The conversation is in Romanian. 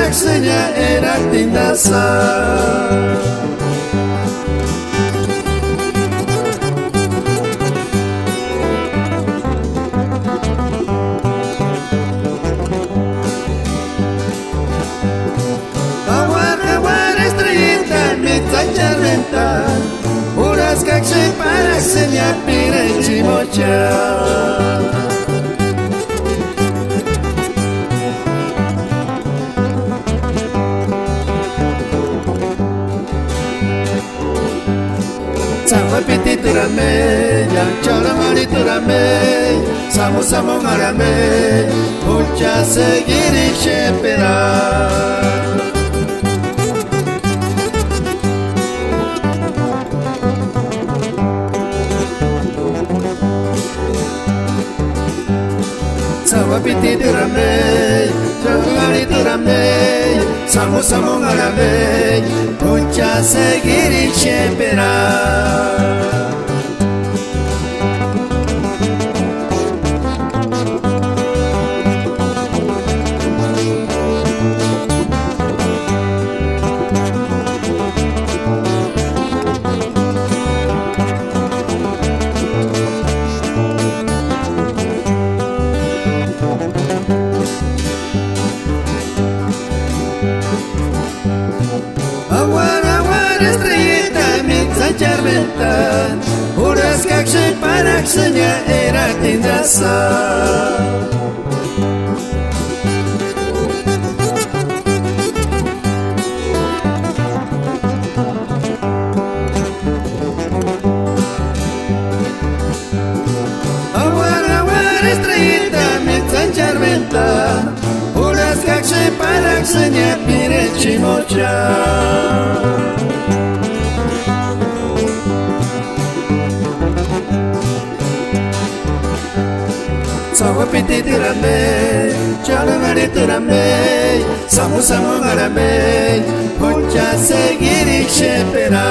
parakseña era tindasa. Uras kakse parakseña pirenchi mocha. Sama piti turame, yang choramari turame, samu samu marame, mucha seguiri shepera. Sama piti turame, choramari turame, samu samu marame, mucha seguiri shepera. Estrellita mientras charventan, uras kakse parakseña era tindasa. Estrellita mientras charventan, uras kakse parakseña pirenchi mocha. Sawa piti tirame, choramari turame, samu samu marame, mucha seguiri shepera.